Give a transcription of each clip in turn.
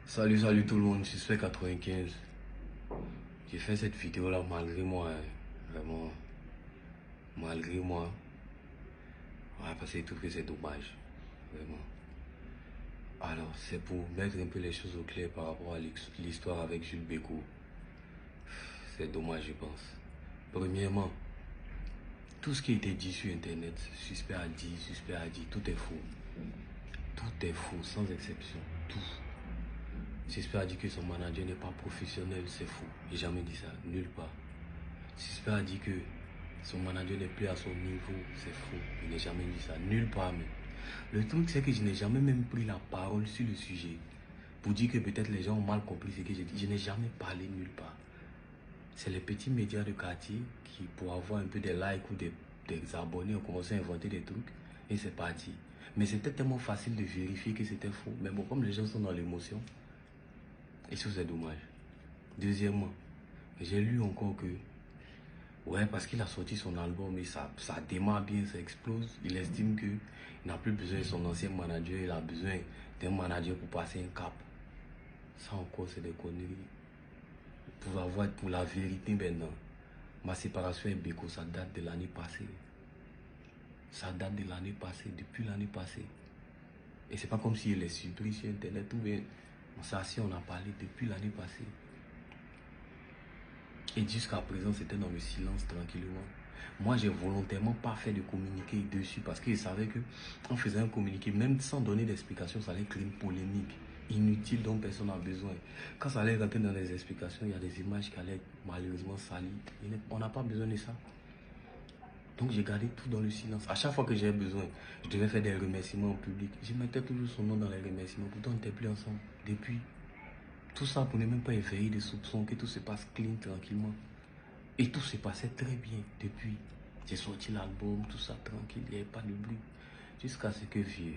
Salut tout le monde, Suspect 95. J'ai fait cette vidéo là malgré moi, hein. Vraiment, malgré moi. Ouais, parce que je trouve que c'est dommage, vraiment. Alors, c'est pour mettre un peu les choses au clair par rapport à l'histoire avec Jules Bécaud. C'est dommage, je pense. Premièrement, tout ce qui a été dit sur Internet, Suspect a dit, tout est faux. Tout est faux, sans exception, tout. Suspect a dit que son manager n'est pas professionnel, c'est faux. J'ai jamais dit ça, nulle part. Suspect a dit que son manager n'est plus à son niveau, c'est faux. Je n'ai jamais dit ça, nulle part même. Le truc, c'est que je n'ai jamais même pris la parole sur le sujet pour dire que peut-être les gens ont mal compris ce que j'ai dit. Je n'ai jamais parlé nulle part. C'est les petits médias de quartier qui, pour avoir un peu des likes ou des abonnés, ont commencé à inventer des trucs et c'est parti. Mais c'était tellement facile de vérifier que c'était faux. Mais bon, comme les gens sont dans l'émotion, et ça c'est dommage. Deuxièmement, j'ai lu encore que, ouais, parce qu'il a sorti son album et ça démarre bien, ça explose. Il estime qu'il n'a plus besoin de son ancien manager, il a besoin d'un manager pour passer un cap. Ça encore, c'est des conneries. Pour la vérité maintenant, ma séparation avec Bécaud, ça date de l'année passée. Ça date de l'année passée, depuis l'année passée. Et c'est pas comme si il est surpris sur Internet, tout bien. On s'est assis, on a parlé depuis l'année passée. Et jusqu'à présent, c'était dans le silence tranquillement. Moi, j'ai volontairement pas fait de communiqué dessus parce que je savais que en faisant un communiqué, même sans donner d'explication, ça allait créer une polémique inutile dont personne n'a besoin. Quand ça allait rentrer dans les explications, il y a des images qui allaient être malheureusement salies. On n'a pas besoin de ça. Donc j'ai gardé tout dans le silence. À chaque fois que j'ai besoin, je devais faire des remerciements en public. Je mettais toujours son nom dans les remerciements. Pourtant, on n'était plus ensemble depuis. Tout ça pour ne même pas éveiller des soupçons, que tout se passe clean, tranquillement. Et tout se passait très bien depuis. J'ai sorti l'album, tout ça tranquille, il n'y avait pas de bruit. Jusqu'à ce que, vieux,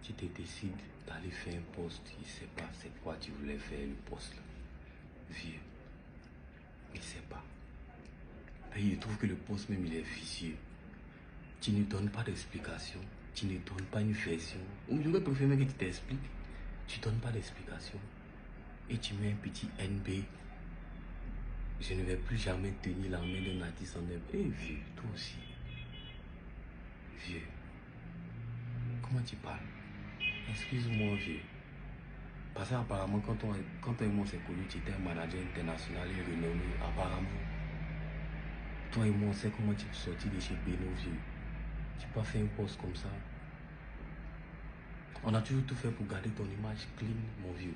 tu te décides d'aller faire un poste. Il ne sait pas c'est quoi tu voulais faire le poste là. Vieux, il ne sait pas. Et il trouve que le poste même il est vicieux. Tu ne donnes pas d'explication, tu ne donnes pas une version. Ou j'aurais préféré que tu t'expliques. Tu ne donnes pas d'explication. Et tu mets un petit NB. Je ne vais plus jamais tenir la main d'un artiste en NB. Eh vieux, toi aussi. Vieux. Comment tu parles? Excuse-moi, vieux. Parce qu'apparemment, quand toi et moi s'est connu, tu étais un manager international et renommé. Apparemment. Toi et moi, on sait comment tu es sorti de chez Beno, vieux. Tu n'as pas fait un poste comme ça. On a toujours tout fait pour garder ton image clean, mon vieux.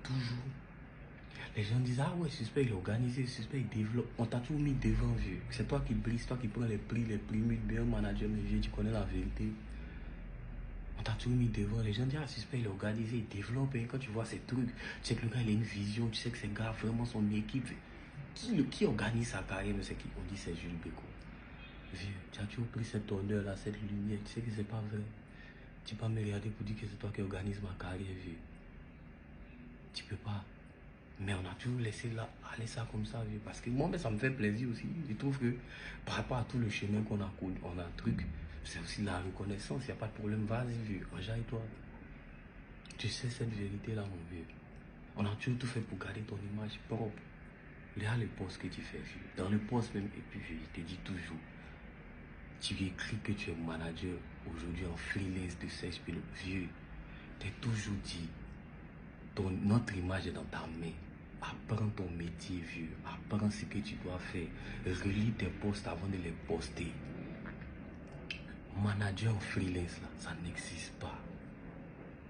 Toujours. Les gens disent, ah ouais, Suspect, il est organisé, Suspect, il développe. On t'a toujours mis devant, vieux. C'est toi qui brise, toi qui prends les prix bien manager, mais vieux, tu connais la vérité. On t'a toujours mis devant. Les gens disent, ah, Suspect, il est organisé, il développe. Et quand tu vois ces trucs, tu sais que le gars, il a une vision, tu sais que c'est gars, vraiment son équipe. Qui organise sa carrière, mais c'est qui? On dit, c'est Jules Bécaud. Vieux, tu as toujours pris cette honneur-là, cette lumière. Tu sais que c'est pas vrai. Tu peux pas me regarder pour dire que c'est toi qui organise ma carrière, vieux. Tu peux pas. Mais on a toujours laissé aller ça comme ça, vieux. Parce que moi, ça me fait plaisir aussi. Je trouve que par rapport à tout le chemin qu'on a connu, on a un truc, c'est aussi la reconnaissance. Il n'y a pas de problème. Vas-y, vieux. Enjaille-toi. Tu sais cette vérité-là, mon vieux. On a toujours tout fait pour garder ton image propre. Regarde le poste que tu fais, vieux. Dans le poste même, et puis, vieux, il te dit toujours. Tu écris que tu es manager aujourd'hui en freelance de Serge Pelot. Vieux, t'es toujours dit, notre image est dans ta main. Apprends ton métier, vieux. Apprends ce que tu dois faire. Relis tes posts avant de les poster. Manager en freelance, là, ça n'existe pas.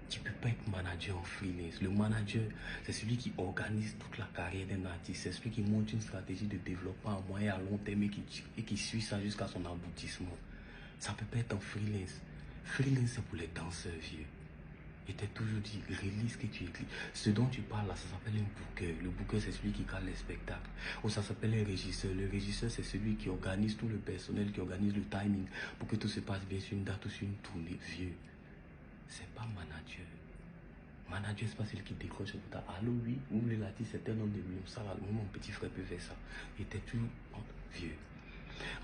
Tu ne peux pas être manager en freelance. Le manager, c'est celui qui organise toute la carrière d'un artiste. C'est celui qui monte une stratégie de développement à moyen et à long terme et qui suit ça jusqu'à son aboutissement. Ça ne peut pas être en freelance. Freelance, c'est pour les danseurs, vieux. Il t'a toujours dit, réalise ce que tu écris. Ce dont tu parles là, ça s'appelle un booker. Le booker, c'est celui qui cale les spectacles. Ou ça s'appelle un régisseur. Le régisseur, c'est celui qui organise tout le personnel, qui organise le timing pour que tout se passe bien sur une date ou sur une tournée, vieux. C'est pas manager. Manager, c'est pas celui qui décroche pour ta. Allô, oui, vous voulez l'artiste, c'est un nom de millions. Ça va, mon petit frère peut faire ça. Il était toujours vieux.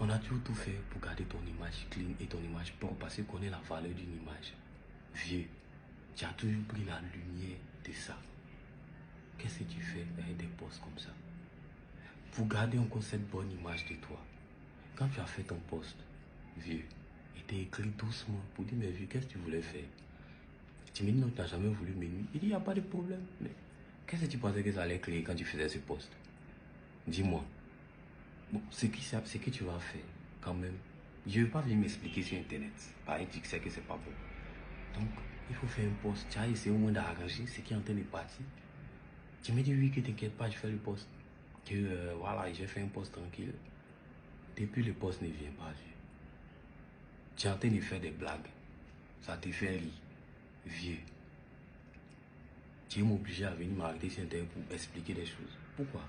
On a toujours tout fait pour garder ton image clean et ton image propre parce qu'on connaît la valeur d'une image. Vieux, tu as toujours pris la lumière de ça. qu'est-ce que tu fais avec des posts comme ça? Pour garder encore cette bonne image de toi. Quand tu as fait ton post, vieux, il t'a écrit doucement pour dire, mais vieux, qu'est-ce que tu voulais faire? Tu me dis, non, tu n'as jamais voulu m'aimer. Il dit, il n'y a pas de problème. Mais qu'est-ce que tu pensais que ça allait créer quand tu faisais ce post? Dis-moi. Bon, ce que tu vas faire, quand même, je ne vais pas venir m'expliquer sur Internet. Pareil, tu sais que c'est pas bon. Donc, il faut faire un post. Tu as essayé au moins d'arranger ce qui est en train de partir. Tu me dis, oui, que t'inquiète pas, je fais le post. Que voilà, j'ai fait un post tranquille. Depuis le post ne vient pas, vieux. Tu es en train de faire des blagues. Ça te fait rire. Vieux. Tu es obligé à venir m'arrêter sur Internet pour expliquer des choses. Pourquoi?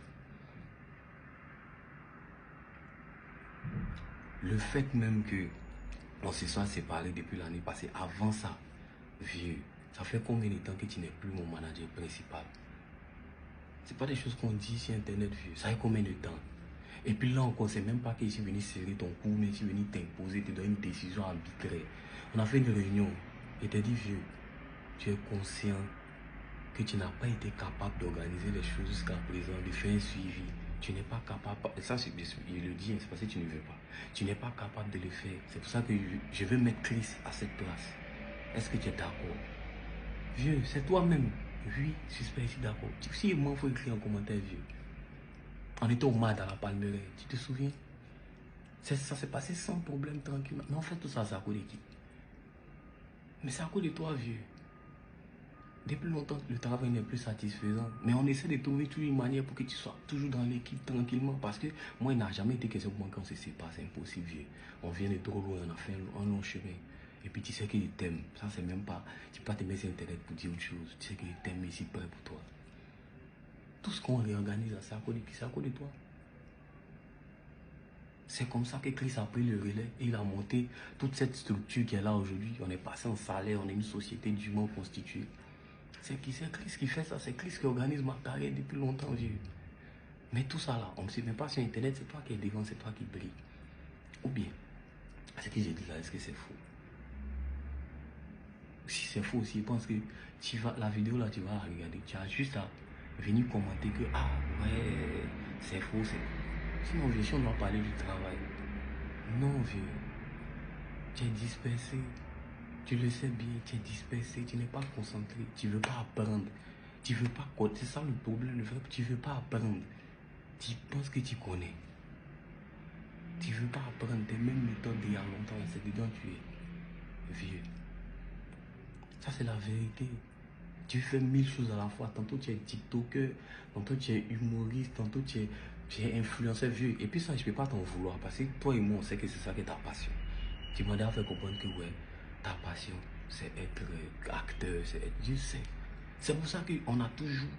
Le fait même que on se soit séparés depuis l'année passée, avant ça, vieux, ça fait combien de temps que tu n'es plus mon manager principal? C'est pas des choses qu'on dit sur Internet, vieux. Ça fait combien de temps? Et puis là encore, c'est même pas que je suis venu serrer ton cou, mais je suis venu t'imposer, te donner une décision arbitraire. On a fait une réunion et t'ai dit, vieux, tu es conscient que tu n'as pas été capable d'organiser les choses jusqu'à présent, de faire un suivi. Tu n'es pas capable, et ça je le dis, c'est parce que tu ne veux pas. Tu n'es pas capable de le faire. C'est pour ça que je veux mettre Chris à cette place. Est-ce que tu es d'accord? Vieux, c'est toi-même. Oui, suspect, je suis d'accord. Si moi, il faut écrire en commentaire, vieux. On était au MAD à la Palmeraie, tu te souviens? Ça s'est passé sans problème, tranquillement. Mais en fait, tout ça, c'est à cause de qui? Mais c'est à cause de toi, vieux. Depuis longtemps, le travail n'est plus satisfaisant. Mais on essaie de trouver toujours une manière pour que tu sois toujours dans l'équipe tranquillement. Parce que moi, il n'a jamais été question pour moi quand on se sépare. C'est impossible, vieux. On vient de trop loin, on a fait un long chemin. Et puis tu sais qu'il t'aime. Ça, c'est même pas... Tu peux pas te mettre sur Internet pour dire autre chose. Tu sais qu'il t'aime ici prêt pour toi. Tout ce qu'on réorganise, c'est à cause de qui? C'est à cause de toi. C'est comme ça que Chris a pris le relais et il a monté toute cette structure qui est là aujourd'hui. On est passé en salaire, on est une société dûment constituée. C'est Chris qui fait ça, c'est Chris qui organise ma carrière depuis longtemps, vieux. Mais tout ça là, on ne se met pas sur Internet, c'est toi qui es devant, c'est toi qui brille. Ou bien, ce que j'ai dit là, est-ce que c'est faux? Si c'est faux aussi, je pense que la vidéo là, tu vas regarder, tu as juste à venir commenter que, ah ouais, c'est faux, c'est faux. Sinon, vieux, si on doit parler du travail, non, vieux, tu es dispersé. Tu le sais bien, tu es dispersé, tu n'es pas concentré, tu ne veux pas apprendre. Tu veux pas, c'est ça le problème, tu ne veux pas apprendre. Tu penses que tu connais. Tu ne veux pas apprendre tes mêmes méthodes d'il y a longtemps, c'est dedans tu es vieux. Ça, c'est la vérité. Tu fais 1000 choses à la fois. Tantôt, tu es TikToker, tantôt, tu es humoriste, tantôt, tu es influenceur vieux. Et puis ça, je ne peux pas t'en vouloir parce que toi et moi, on sait que c'est ça qui est ta passion. Tu m'as déjà fait comprendre que, ouais, ta passion, c'est être acteur, c'est être... Je sais. C'est pour ça qu'on a toujours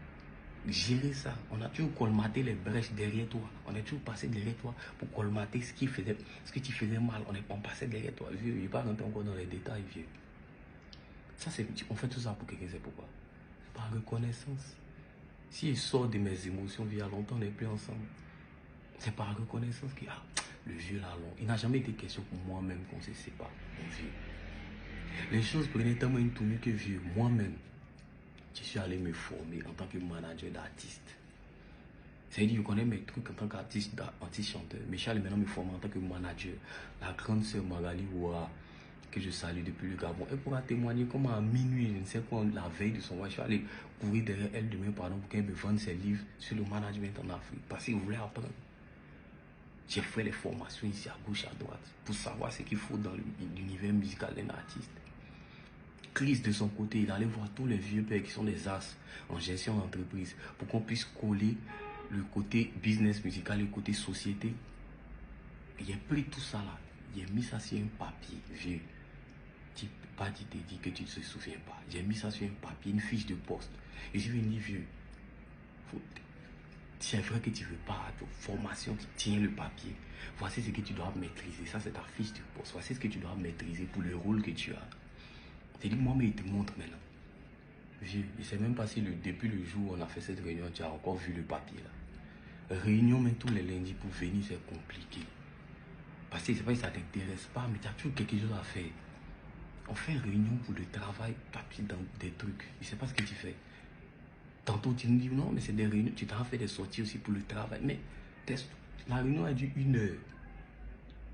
géré ça. On a toujours colmaté les brèches derrière toi. On est toujours passé derrière toi pour colmater ce que tu faisais mal. On passait derrière toi. Vieux, je ne vais pas rentrer encore dans les détails, vieux. Ça, on fait tout ça pour quelqu'un, c'est pourquoi? C'est par reconnaissance. Si je sors de mes émotions, il y a longtemps, on n'est plus ensemble. C'est par reconnaissance que, le vieux là, long. Il n'a jamais été question pour moi-même qu'on se sépare, mon vieux. Les choses prenaient tellement une tournure que, vieux, moi-même, je suis allé me former en tant que manager d'artiste. C'est-à-dire, je connais mes trucs en tant qu'artiste, chanteur, mais je suis allé maintenant me former en tant que manager. La grande sœur Magali Ouara, que je salue depuis le Gabon, elle pourra témoigner comment à minuit, je ne sais quoi, la veille de son voyage, je suis allé courir derrière elle demain, pardon, pour qu'elle me vende ses livres sur le management en Afrique, parce qu'il voulait apprendre. J'ai fait les formations ici à gauche, à droite, pour savoir ce qu'il faut dans l'univers musical d'un artiste. Chris, de son côté, il allait voir tous les vieux pères qui sont des as en gestion d'entreprise, pour qu'on puisse coller le côté business musical, le côté société. J'ai pris tout ça là, j'ai mis ça sur un papier vieux. Tu ne peux pas te dire que tu ne te souviens pas. J'ai mis ça sur un papier, une fiche de poste. Et je lui ai dit, vieux, c'est vrai que tu ne veux pas ta formation, tu tiens le papier. Voici ce que tu dois maîtriser. Ça, c'est ta fiche de poste. Voici ce que tu dois maîtriser pour le rôle que tu as. C'est dit, moi, mais il te montre maintenant. Vieux, je ne sais même pas si depuis le jour où on a fait cette réunion, tu as encore vu le papier là. Réunion, mais tous les lundis pour venir, c'est compliqué. Parce que c'est pas que ça ne t'intéresse pas, mais tu as toujours quelque chose à faire. On fait réunion pour le travail, papier dans des trucs. Je ne sais pas ce que tu fais. Tantôt, tu me dis, non, mais c'est des réunions, tu t'en fais des sorties aussi pour le travail. Mais la réunion a dû 1 heure.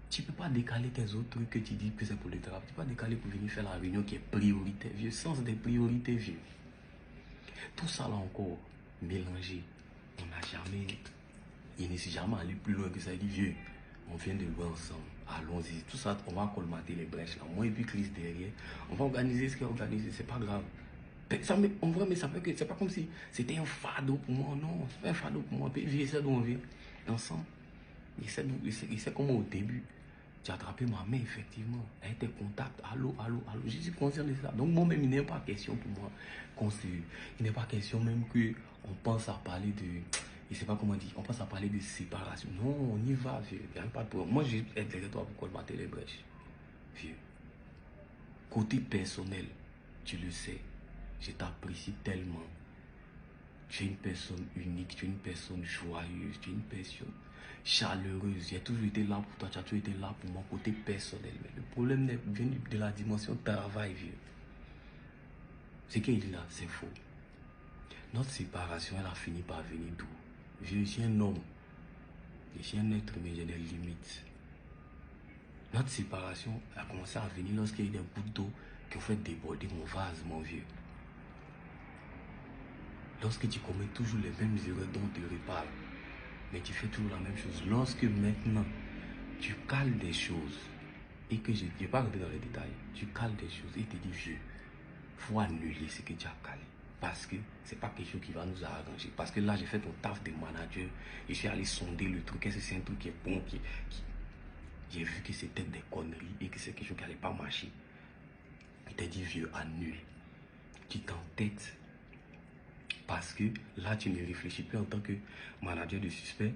Tu ne peux pas décaler tes autres trucs que tu dis que c'est pour le travail. Tu ne peux pas décaler pour venir faire la réunion qui est prioritaire, vieux. Sens des priorités, vieux. Tout ça là encore, mélangé. On n'a jamais, il n'est jamais allé plus loin que ça. Il dit, vieux, on vient de loin ensemble. Allons-y. Tout ça, on va colmater les brèches là. Moi et puis Chris derrière. On va organiser ce qui est organisé. C'est pas grave. Ça, en vrai, mais ça fait que c'est pas comme si c'était un fardeau pour moi. Non, c'est pas un fardeau pour moi. Puis il sait d'où on vient. Ensemble. Il sait comment au début. Tu as attrapé ma main, effectivement. Elle était contact. Allô, allô, allô. Je suis conscient de ça. Donc, moi-même, il n'est pas question pour moi il n'est pas question même qu'on pense à parler de. Je ne sais pas comment dire. On pense à parler de séparation. Non, on y va, vieux. Il n'y a pas de problème. Moi, j'ai été derrière toi pour colmater les brèches. Vieux. Côté personnel, tu le sais. Je t'apprécie tellement. Tu es une personne unique, tu es une personne joyeuse, tu es une personne chaleureuse. J'ai toujours été là pour toi, tu as toujours été là pour mon côté personnel. Mais le problème vient de la dimension travail, vieux. Ce qu'il dit là, c'est faux. Notre séparation, elle a fini par venir d'où? Je suis un homme. Je suis un être, mais j'ai des limites. Notre séparation a commencé à venir lorsqu'il y a eu des gouttes d'eau qui ont fait déborder mon vase, mon vieux. Lorsque tu commets toujours les mêmes erreurs dont tu reparles, mais tu fais toujours la même chose. Lorsque maintenant, tu cales des choses, et que je ne vais pas rentrer dans les détails, tu cales des choses et tu dis, vieux, il faut annuler ce que tu as calé. Parce que ce n'est pas quelque chose qui va nous arranger. Parce que là, j'ai fait ton taf de manager, je suis allé sonder le truc, est-ce que c'est un truc qui est bon, j'ai vu que c'était des conneries et que c'est quelque chose qui n'allait pas marcher. Il t'a dit, vieux, annule. Tu t'entêtes. Parce que là, tu ne réfléchis plus en tant que manager de suspect.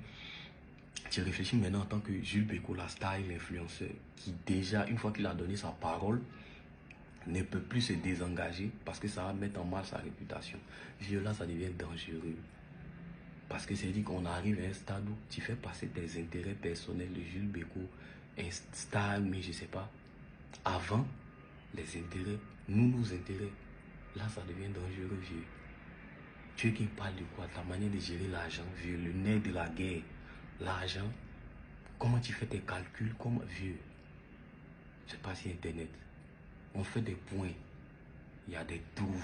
Tu réfléchis maintenant en tant que Jules Bécaud, la star, l'influenceur, qui déjà, une fois qu'il a donné sa parole, ne peut plus se désengager parce que ça va mettre en mal sa réputation. Vieux, là, ça devient dangereux. Parce que c'est dit qu'on arrive à un stade où tu fais passer tes intérêts personnels de Jules Bécaud, un star, mais je ne sais pas, avant les intérêts, nos intérêts. Là, ça devient dangereux, vieux. Tu es qui parle de quoi? Ta manière de gérer l'argent, vieux, le nerf de la guerre, l'argent, comment tu fais tes calculs, comme vieux. Je ne sais pas si Internet. On fait des points. Il y a des trous,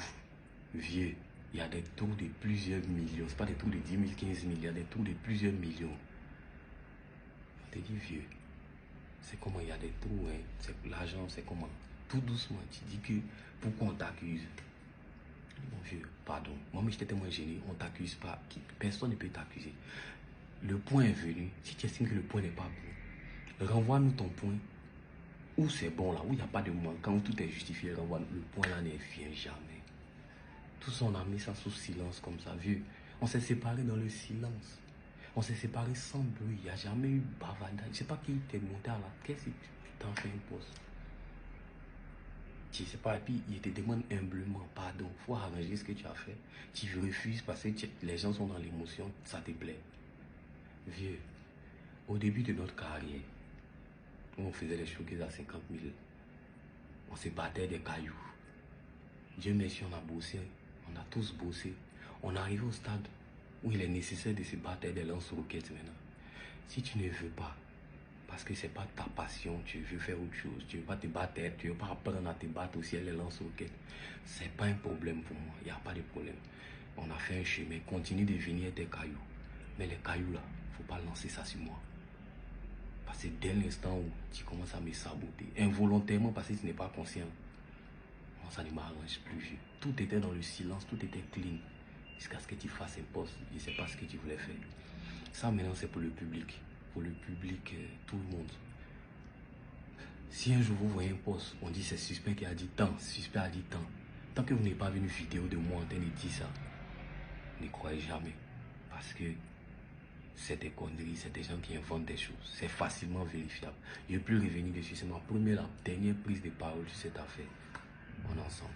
vieux. Il y a des trous de plusieurs millions. Ce n'est pas des trous de 10 000, 15 000. Il y a des trous de plusieurs millions. On te dit, vieux. C'est comment il y a des trous, hein. L'argent, c'est comment. Tout doucement, tu dis que pourquoi on t'accuse? Mon vieux, pardon. Moi, j'étais tellement gêné. On ne t'accuse pas. Personne ne peut t'accuser. Le point est venu. Si tu estimes que le point n'est pas bon, renvoie-nous ton point. Où c'est bon là, où il n'y a pas de manquant, où tout est justifié, renvoie-nous. Le point là ne vient jamais. Tout ça, on a mis ça sous silence comme ça, vieux. On s'est séparés dans le silence. On s'est séparés sans bruit. Il n'y a jamais eu bavardage. Je ne sais pas qui t'est monté à la caisse et tu t'en fais un poste. Je ne sais pas, et puis il te demande humblement pardon. Il faut arranger ce que tu as fait. Tu refuses parce que les gens sont dans l'émotion, ça te plaît. Vieux, au début de notre carrière, où on faisait les showcases à 50 000, on se battait des cailloux. Dieu merci, on a bossé, on a tous bossé. On arrive au stade où il est nécessaire de se battre des lance-roquettes maintenant. Si tu ne veux pas, parce que ce n'est pas ta passion, tu veux faire autre chose, tu ne veux pas te battre, tu ne veux pas apprendre à te battre aussi, les lance-roquettes, ce n'est pas un problème pour moi, il n'y a pas de problème. On a fait un chemin, continue de venir des cailloux. Mais les cailloux là, il ne faut pas lancer ça sur moi. Parce que dès l'instant où tu commences à me saboter, involontairement parce que tu n'es pas conscient, non, ça ne m'arrange plus, vieux. Tout était dans le silence, tout était clean. Jusqu'à ce que tu fasses un poste, je ne sais pas ce que tu voulais faire. Ça maintenant c'est pour le public. Pour le public, tout le monde. Si un jour vous voyez un poste, on dit c'est suspect qui a dit tant, suspect a dit tant. Tant que vous n'avez pas vu une vidéo de moi en train de dire ça, ne croyez jamais. Parce que c'est des conneries, c'est des gens qui inventent des choses. C'est facilement vérifiable. Je ne vais plus revenir dessus. C'est ma première, la dernière prise de parole sur cette affaire. On est ensemble.